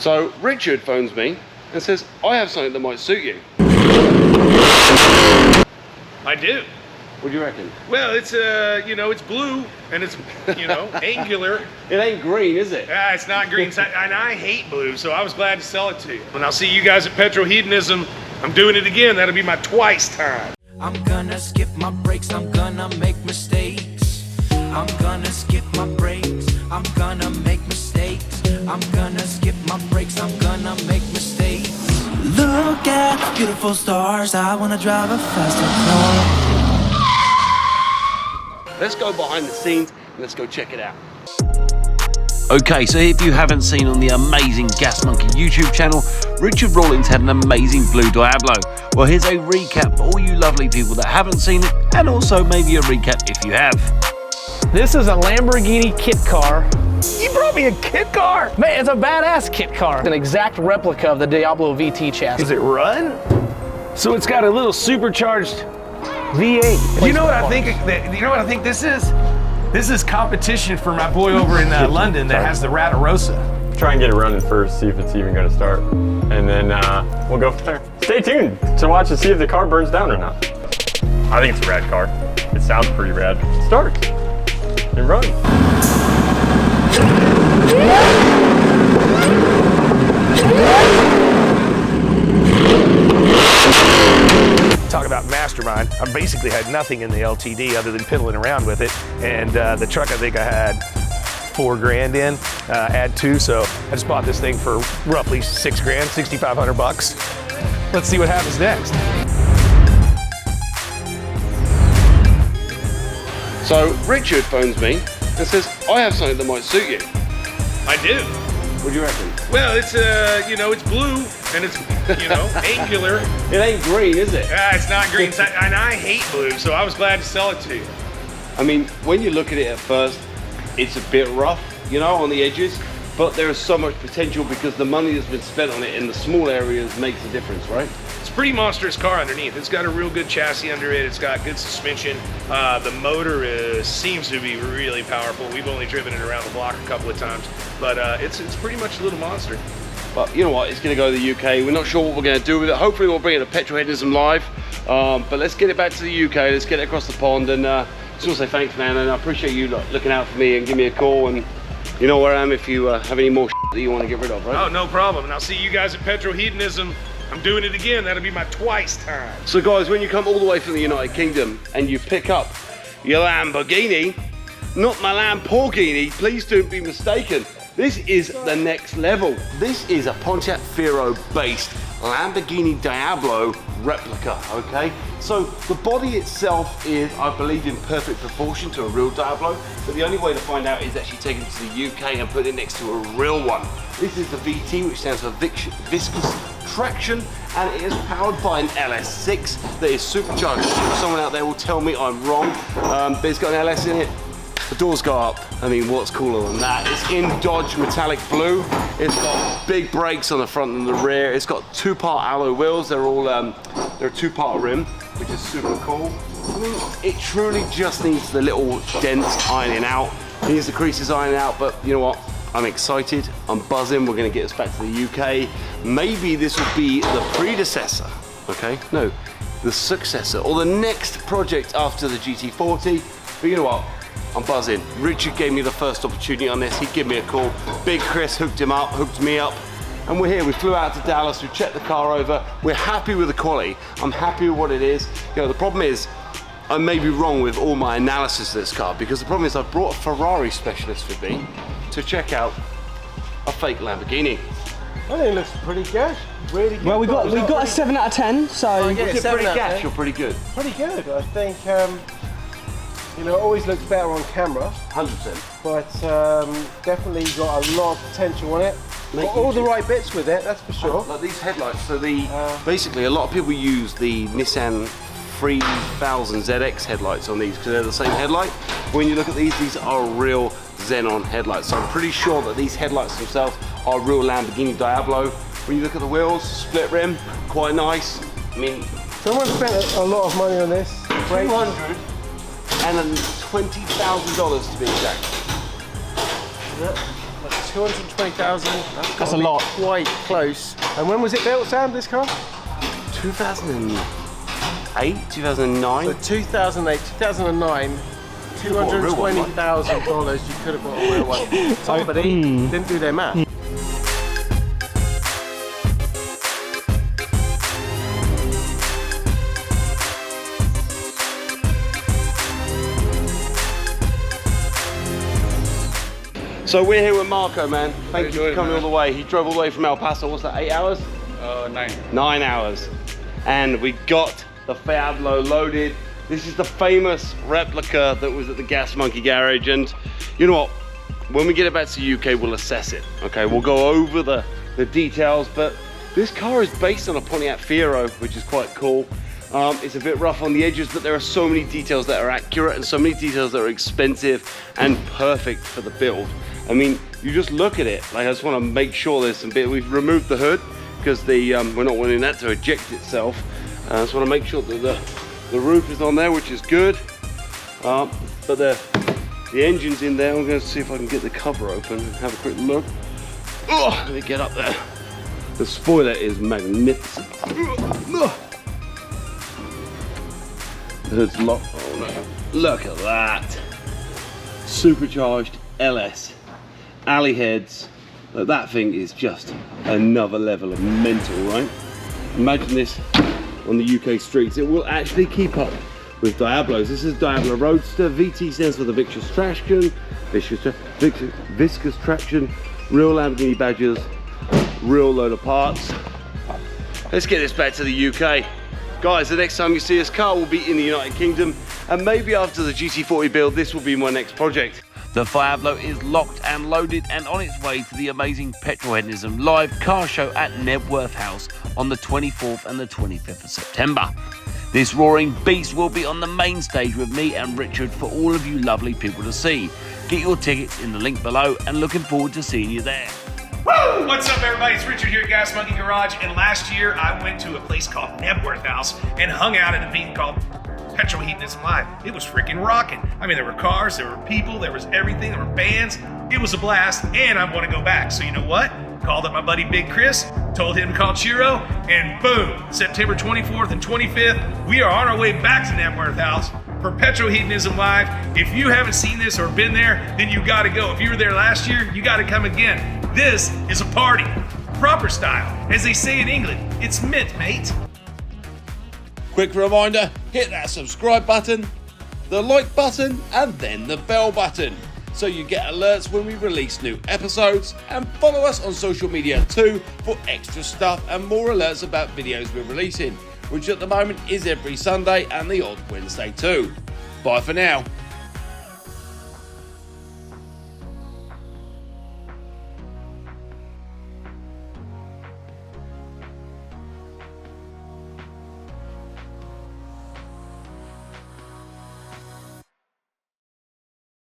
So Richard phones me and says, I have something that might suit you. I do. What do you reckon? Well, it's you know, it's blue and it's, you know, angular. It ain't green, is it? Yeah, it's not green, and I hate blue, so I was glad to sell it to you. And I'll see you guys at Petrol Hedonism. I'm doing it again. That'll be my twice time. I'm gonna skip my breaks. I'm gonna make mistakes. I'm gonna skip my breaks. I'm gonna make mistakes. I'm gonna skip my breaks. I'm gonna make mistakes. Look at beautiful stars. I wanna drive a faster car. Let's go behind the scenes and let's go check it out. Okay, so if you haven't seen on the amazing Gasmonkey YouTube channel, Richard Rawlings had an amazing blue Diablo. Well, here's a recap for all you lovely people that haven't seen it, and also maybe a recap if you have. This is a Lamborghini kit car. You brought me a kit car? Man, it's a badass kit car. An exact replica of the Diablo VT chassis. Does it run? So it's got a little supercharged V8. You know what I think? You know what I think this is? This is competition for my boy over in London that has the Ratarosa. Try and get it running first, see if it's even going to start, and then we'll go from there. Stay tuned to watch and see if the car burns down or not. I think it's a rad car. It sounds pretty rad. Start and run. Talk about mastermind. I basically had nothing in the LTD other than piddling around with it, and the truck I think I had $4 grand in, add 2, so I just bought this thing for roughly $6 grand, 6,500 bucks. Let's see what happens next. So Richard phones me and says, I have something that might suit you. I do. What do you reckon? Well, it's you know, it's blue and it's, you know, angular. It ain't green, is it? Yeah, it's not green, and I hate blue, so I was glad to sell it to you. I mean, when you look at it at first, it's a bit rough, you know, on the edges, but there is so much potential because the money that's been spent on it in the small areas makes a difference, right? It's a pretty monstrous car underneath. It's got a real good chassis under it. It's got good suspension. The motor seems to be really powerful. We've only driven it around the block a couple of times, but it's pretty much a little monster. But you know what, it's going to go to the UK. We're not sure what we're going to do with it. Hopefully we'll bring it to Petrol Hedonism live, but let's get it back to the UK. Let's get it across the pond, and just want to say thanks, man, and I appreciate you looking out for me and give me a call, and you know where I am if you have any more that you want to get rid of, right? Oh, no problem. And I'll see you guys at Petrol Hedonism. I'm doing it again. That'll be my twice time. So guys, when you come all the way from the United Kingdom and you pick up your Lamborghini, not my Lamborghini, please don't be mistaken. This is the next level. This is a Pontiac Fiero based Lamborghini Diablo replica, okay? So the body itself is, I believe, in perfect proportion to a real Diablo, but the only way to find out is actually take it to the UK and put it next to a real one. This is the VT, which stands for viscous traction, and it is powered by an LS6 that is supercharged. Someone out there will tell me I'm wrong, but it's got an LS in it. The doors go up. I mean, what's cooler than that? It's in Dodge metallic blue. It's got big brakes on the front and the rear. It's got 2-part alloy wheels. They're all they're a 2-part rim, which is super cool. I mean, it truly just needs the little dents ironing out. It needs the creases ironing out, but you know what? I'm excited. I'm buzzing. We're going to get us back to the UK. Maybe this will be the predecessor. Okay? No, the successor or the next project after the GT40. But you know what? I'm buzzing. Richard gave me the first opportunity on this. He gave me a call. Big Chris hooked him up, hooked me up. And we're here. We flew out to Dallas. We checked the car over. We're happy with the quality. I'm happy with what it is. You know, the problem is, I may be wrong with all my analysis of this car, because the problem is I brought a Ferrari specialist with me to check out a fake Lamborghini. I think it looks pretty good. Really good. Well, we got a 7 out of 10, so Oh, yeah, it's pretty gash, you're pretty good. Pretty good. I think you know, it always looks better on camera. 100%. But definitely got a lot of potential on it. Got all the right bits with it, that's for sure. Like these headlights, so basically a lot of people use the Nissan 3000 ZX headlights on these because they're the same headlight. When you look at these are real xenon headlights. So I'm pretty sure that these headlights themselves are real Lamborghini Diablo. When you look at the wheels, split rim, quite nice. I mean, someone spent a lot of money on this. $220,000 to be exact. Yep. 220,000. That's a lot. Quite close. And when was it built, Sam, this car? 2008, 2009. So 2008, 2009, $220,000. You could have bought a real one. Somebody didn't do their math. So we're here with Marco, man. Thank you for coming all the way. He drove all the way from El Paso. What's that, 8 hours? 9. 9 hours. And we got the Diablo loaded. This is the famous replica that was at the Gasmonkey garage. And you know what? When we get it back to the UK, we'll assess it. Okay, we'll go over the details. But this car is based on a Pontiac Fiero, which is quite cool. It's a bit rough on the edges, but there are so many details that are accurate and so many details that are expensive and perfect for the build. I mean, you just look at it. Like, I just want to make sure there's some bit. We've removed the hood because we're not wanting that to eject itself. I just want to make sure that the roof is on there, which is good. But the engine's in there. I'm going to see if I can get the cover open and have a quick look. Oh, let me get up there. The spoiler is magnificent. The hood's locked. Oh no! Look at that. Supercharged LS. Alley heads. That thing is just another level of mental, right? Imagine this on the UK streets. It will actually keep up with Diablos. This is Diablo Roadster. VT stands for the viscous traction. Viscous traction. Real Lamborghini badges. Real load of parts. Let's get this back to the UK. Guys, the next time you see this car will be in the United Kingdom, and maybe after the GT40 build, this will be my next project. The Diablo is locked and loaded and on its way to the amazing Petrol Hedonism live car show at Nebworth House on the 24th and the 25th of September. This roaring beast will be on the main stage with me and Richard for all of you lovely people to see. Get your tickets in the link below and looking forward to seeing you there. Woo! What's up, everybody? It's Richard here at Gasmonkey Garage, and last year I went to a place called Nebworth House and hung out at a meeting called Petrol Hedonism Live. It was freaking rocking. I mean, there were cars, there were people, there was everything, there were bands. It was a blast, and I want to go back. So you know what? Called up my buddy Big Chris, told him to call Chiro, and boom, September 24th and 25th, we are on our way back to Nebworth House for Petrol Hedonism Live. If you haven't seen this or been there, then you gotta go. If you were there last year, you gotta come again. This is a party, proper style. As they say in England, it's mint, mate. Quick reminder, hit that subscribe button, the like button, and then the bell button, so you get alerts when we release new episodes, and follow us on social media too for extra stuff and more alerts about videos we're releasing, which at the moment is every Sunday and the odd Wednesday too. Bye for now.